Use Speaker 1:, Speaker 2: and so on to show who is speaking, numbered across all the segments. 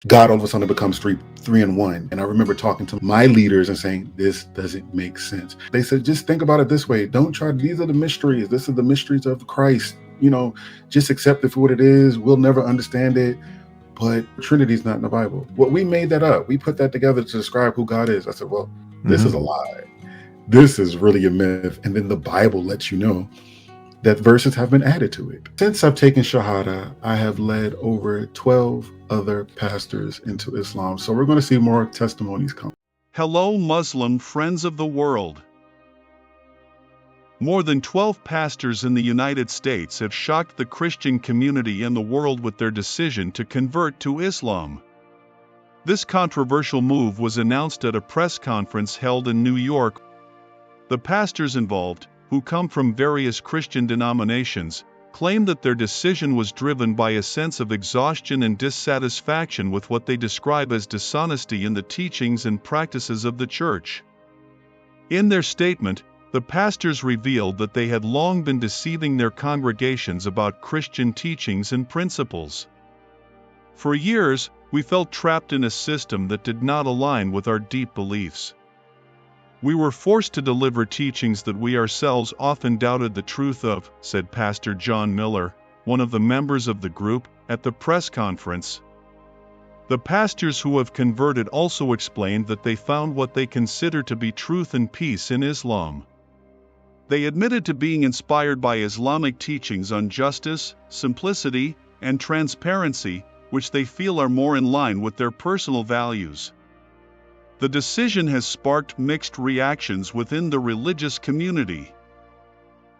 Speaker 1: God all of a sudden becomes three in one. And I remember talking to my leaders and saying, this doesn't make sense. They said, just think about it this way. Don't try. These are the mysteries. This is the mysteries of Christ. Just accept it for what it is. We'll never understand it. But Trinity's not in the Bible. Well, we made that up. We put that together to describe who God is. I said, well, this is a lie. This is really a myth. And then the Bible lets you know that verses have been added to it. Since I've taken shahadah, I have led over 12 other pastors into Islam. So we're going to see more testimonies come.
Speaker 2: Hello, Muslim friends of the world. More than 12 pastors in the United States have shocked the Christian community and the world with their decision to convert to Islam. This controversial move was announced at a press conference held in New York. The pastors involved, who come from various Christian denominations, claim that their decision was driven by a sense of exhaustion and dissatisfaction with what they describe as dishonesty in the teachings and practices of the church. In their statement, the pastors revealed that they had long been deceiving their congregations about Christian teachings and principles. For years, we felt trapped in a system that did not align with our deep beliefs. We were forced to deliver teachings that we ourselves often doubted the truth of, said Pastor John Miller, one of the members of the group, at the press conference. The pastors who have converted also explained that they found what they consider to be truth and peace in Islam. They admitted to being inspired by Islamic teachings on justice, simplicity, and transparency, which they feel are more in line with their personal values. The decision has sparked mixed reactions within the religious community.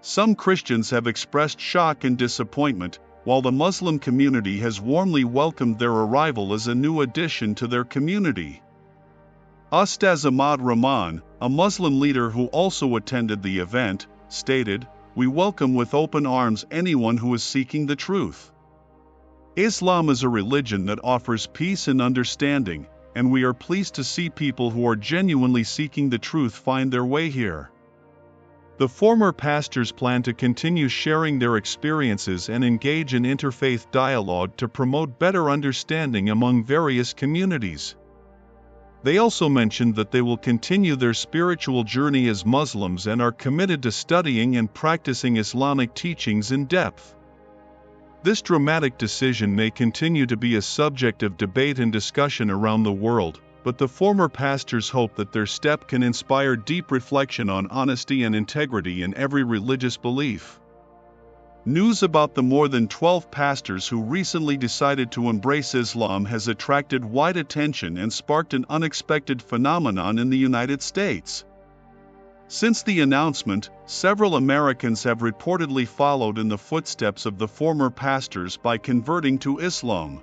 Speaker 2: Some Christians have expressed shock and disappointment, while the Muslim community has warmly welcomed their arrival as a new addition to their community. Ustaz Ahmad Rahman, a Muslim leader who also attended the event, stated, "We welcome with open arms anyone who is seeking the truth. Islam is a religion that offers peace and understanding, and we are pleased to see people who are genuinely seeking the truth find their way here." The former pastors plan to continue sharing their experiences and engage in interfaith dialogue to promote better understanding among various communities. They also mentioned that they will continue their spiritual journey as Muslims and are committed to studying and practicing Islamic teachings in depth. This dramatic decision may continue to be a subject of debate and discussion around the world, but the former pastors hope that their step can inspire deep reflection on honesty and integrity in every religious belief. News about the more than 12 pastors who recently decided to embrace Islam has attracted wide attention and sparked an unexpected phenomenon in the United States. Since the announcement, several Americans have reportedly followed in the footsteps of the former pastors by converting to Islam.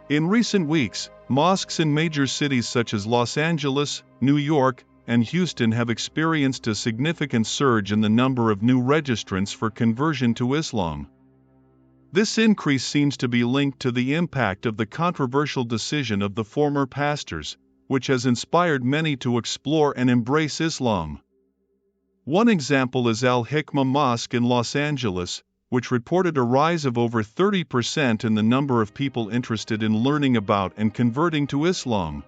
Speaker 2: In recent weeks, mosques in major cities such as Los Angeles, New York, and Houston have experienced a significant surge in the number of new registrants for conversion to Islam. This increase seems to be linked to the impact of the controversial decision of the former pastors, which has inspired many to explore and embrace Islam. One example is Al-Hikmah Mosque in Los Angeles, which reported a rise of over 30% in the number of people interested in learning about and converting to Islam.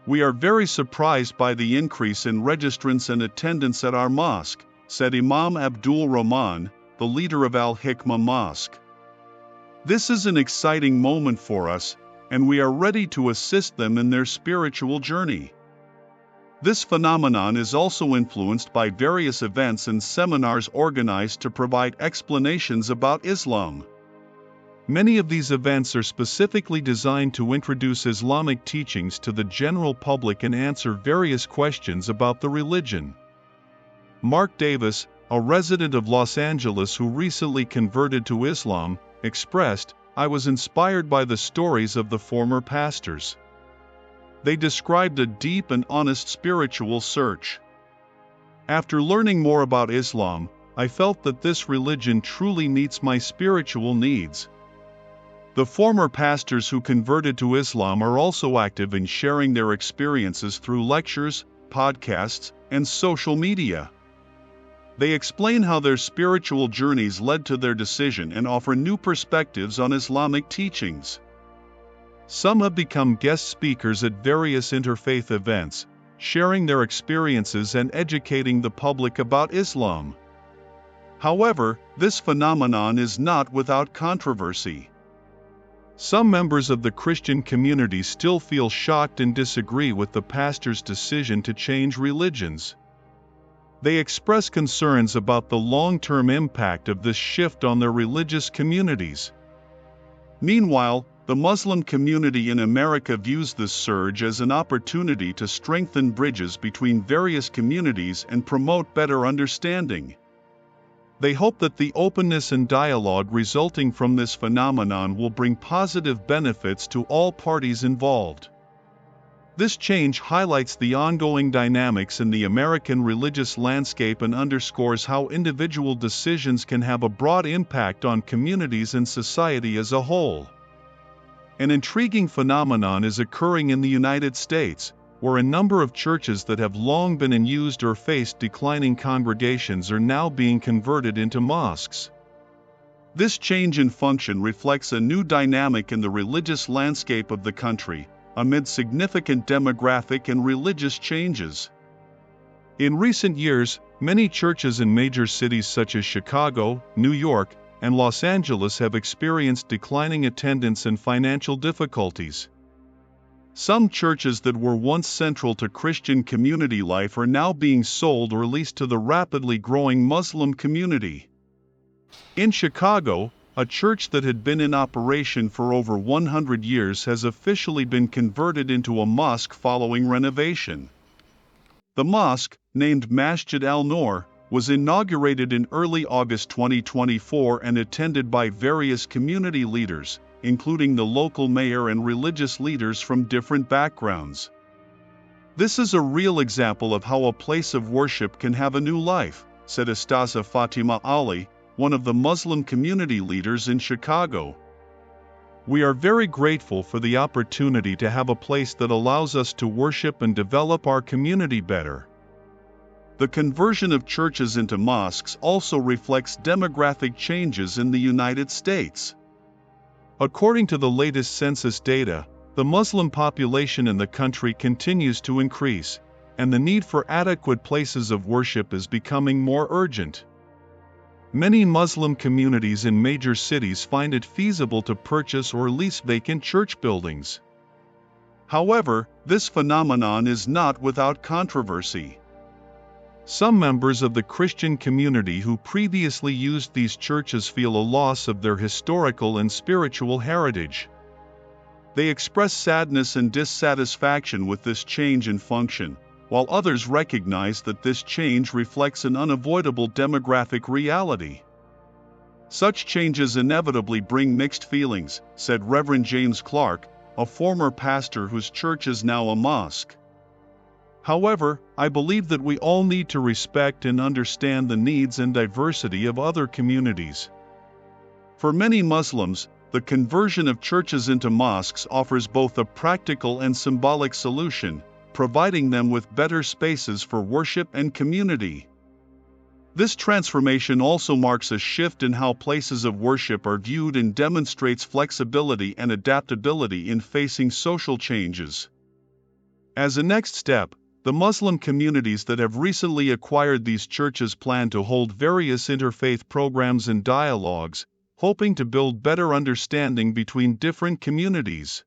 Speaker 2: "We are very surprised by the increase in registrants and attendance at our mosque," said Imam Abdul Rahman, the leader of Al-Hikmah Mosque. "This is an exciting moment for us, and we are ready to assist them in their spiritual journey." This phenomenon is also influenced by various events and seminars organized to provide explanations about Islam. Many of these events are specifically designed to introduce Islamic teachings to the general public and answer various questions about the religion. Mark Davis, a resident of Los Angeles who recently converted to Islam, expressed, "I was inspired by the stories of the former pastors. They described a deep and honest spiritual search. After learning more about Islam, I felt that this religion truly meets my spiritual needs." The former pastors who converted to Islam are also active in sharing their experiences through lectures, podcasts, and social media. They explain how their spiritual journeys led to their decision and offer new perspectives on Islamic teachings. Some have become guest speakers at various interfaith events, sharing their experiences and educating the public about Islam. However, this phenomenon is not without controversy. Some members of the Christian community still feel shocked and disagree with the pastor's decision to change religions. They express concerns about the long-term impact of this shift on their religious communities. Meanwhile, the Muslim community in America views this surge as an opportunity to strengthen bridges between various communities and promote better understanding. They hope that the openness and dialogue resulting from this phenomenon will bring positive benefits to all parties involved. This change highlights the ongoing dynamics in the American religious landscape and underscores how individual decisions can have a broad impact on communities and society as a whole. An intriguing phenomenon is occurring in the United States, where a number of churches that have long been unused or faced declining congregations are now being converted into mosques. This change in function reflects a new dynamic in the religious landscape of the country, amid significant demographic and religious changes. In recent years, many churches in major cities such as Chicago, New York, and Los Angeles have experienced declining attendance and financial difficulties. Some churches that were once central to Christian community life are now being sold or leased to the rapidly growing Muslim community. In Chicago, a church that had been in operation for over 100 years has officially been converted into a mosque following renovation. The mosque, named Masjid al-Noor, was inaugurated in early August 2024 and attended by various community leaders, including the local mayor and religious leaders from different backgrounds. This is a real example of how a place of worship can have a new life, said Ustaza Fatima Ali, one of the Muslim community leaders in Chicago. We are very grateful for the opportunity to have a place that allows us to worship and develop our community better. The conversion of churches into mosques also reflects demographic changes in the United States. According to the latest census data, the Muslim population in the country continues to increase, and the need for adequate places of worship is becoming more urgent. Many Muslim communities in major cities find it feasible to purchase or lease vacant church buildings. However, this phenomenon is not without controversy. Some members of the Christian community who previously used these churches feel a loss of their historical and spiritual heritage. They express sadness and dissatisfaction with this change in function, while others recognize that this change reflects an unavoidable demographic reality. Such changes inevitably bring mixed feelings, said Reverend James Clark, a former pastor whose church is now a mosque. However, I believe that we all need to respect and understand the needs and diversity of other communities. For many Muslims, the conversion of churches into mosques offers both a practical and symbolic solution, providing them with better spaces for worship and community. This transformation also marks a shift in how places of worship are viewed and demonstrates flexibility and adaptability in facing social changes. As a next step, the Muslim communities that have recently acquired these churches plan to hold various interfaith programs and dialogues, hoping to build better understanding between different communities.